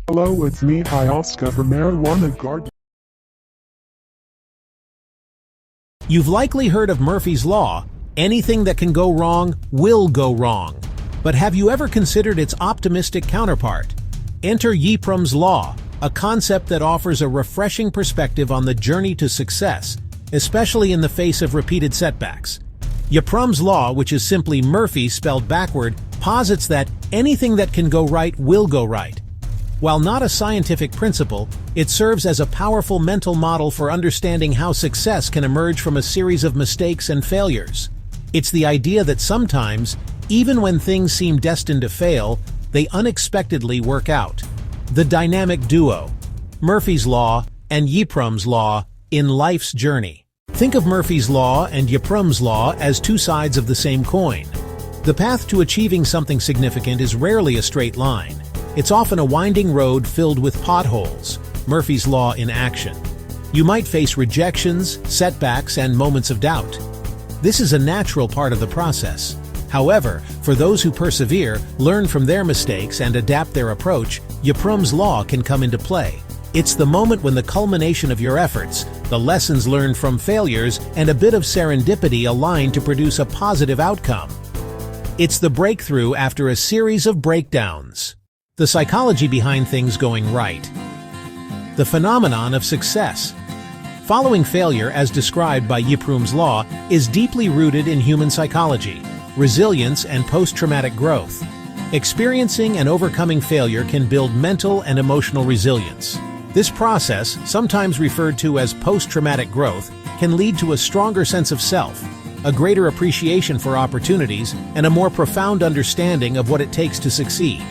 Hello, it's me, Oscar from Marijuana Garden. You've likely heard of Murphy's Law. Anything that can go wrong will go wrong. But have you ever considered its optimistic counterpart? Enter Yhprum's Law, a concept that offers a refreshing perspective on the journey to success, especially in the face of repeated setbacks. Yhprum's Law, which is simply Murphy spelled backward, posits that anything that can go right will go right. While not a scientific principle, it serves as a powerful mental model for understanding how success can emerge from a series of mistakes and failures. It's the idea that sometimes, even when things seem destined to fail, they unexpectedly work out. The dynamic duo, Murphy's Law and Yhprum's Law, in life's journey. Think of Murphy's Law and Yhprum's Law as two sides of the same coin. The path to achieving something significant is rarely a straight line. It's often a winding road filled with potholes, Murphy's Law in action. You might face rejections, setbacks, and moments of doubt. This is a natural part of the process. However, for those who persevere, learn from their mistakes, and adapt their approach, Yhprum's Law can come into play. It's the moment when the culmination of your efforts, the lessons learned from failures, and a bit of serendipity align to produce a positive outcome. It's the breakthrough after a series of breakdowns. The psychology behind things going right. The phenomenon of success. Following failure, as described by Yhprum's Law, is deeply rooted in human psychology, resilience, and post-traumatic growth. Experiencing and overcoming failure can build mental and emotional resilience. This process, sometimes referred to as post-traumatic growth, can lead to a stronger sense of self, a greater appreciation for opportunities, and a more profound understanding of what it takes to succeed.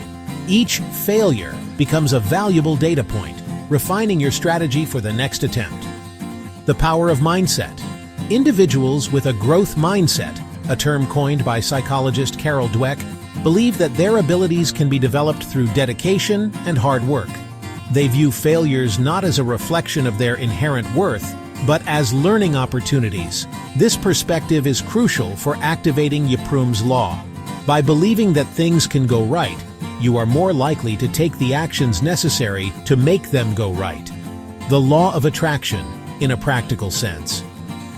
Each failure becomes a valuable data point, refining your strategy for the next attempt. The power of mindset. Individuals with a growth mindset, a term coined by psychologist Carol Dweck, believe that their abilities can be developed through dedication and hard work. They view failures not as a reflection of their inherent worth, but as learning opportunities. This perspective is crucial for activating Yhprum's Law. By believing that things can go right, you are more likely to take the actions necessary to make them go right. The law of attraction, in a practical sense.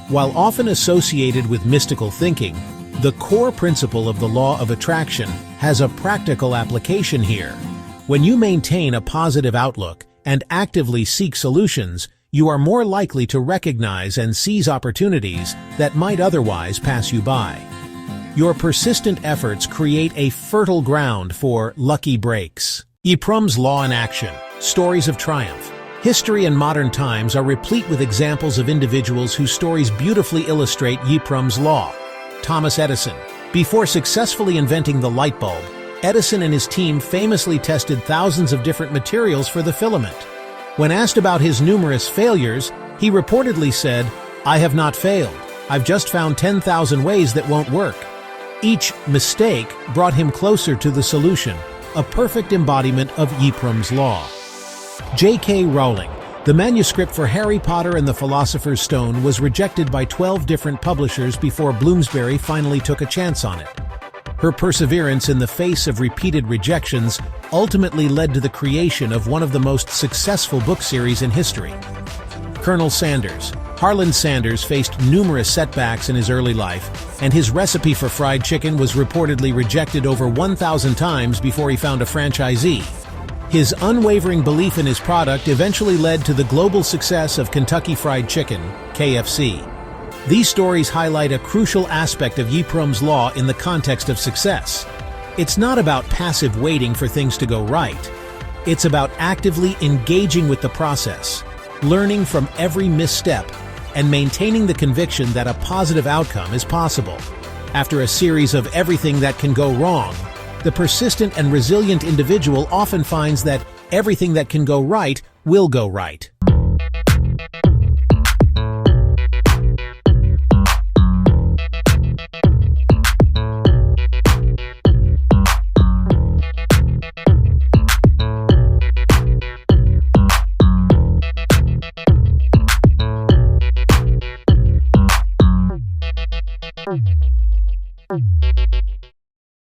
While often associated with mystical thinking, the core principle of the law of attraction has a practical application here. When you maintain a positive outlook and actively seek solutions, you are more likely to recognize and seize opportunities that might otherwise pass you by. Your persistent efforts create a fertile ground for lucky breaks. Yhprum's Law in action. Stories of triumph. History and modern times are replete with examples of individuals whose stories beautifully illustrate Yhprum's Law. Thomas Edison. Before successfully inventing the light bulb, Edison and his team famously tested thousands of different materials for the filament. When asked about his numerous failures, he reportedly said, "I have not failed. I've just found 10,000 ways that won't work." Each mistake brought him closer to the solution, a perfect embodiment of Yhprum's Law. J.K. Rowling. The manuscript for Harry Potter and the Philosopher's Stone was rejected by 12 different publishers before Bloomsbury finally took a chance on it. Her perseverance in the face of repeated rejections ultimately led to the creation of one of the most successful book series in history. Colonel Sanders. Harlan Sanders faced numerous setbacks in his early life, and his recipe for fried chicken was reportedly rejected over 1,000 times before he found a franchisee. His unwavering belief in his product eventually led to the global success of Kentucky Fried Chicken, KFC. These stories highlight a crucial aspect of Yhprum's Law in the context of success. It's not about passive waiting for things to go right. It's about actively engaging with the process, learning from every misstep, and maintaining the conviction that a positive outcome is possible. After a series of everything that can go wrong, the persistent and resilient individual often finds that everything that can go right will go right. Thank you.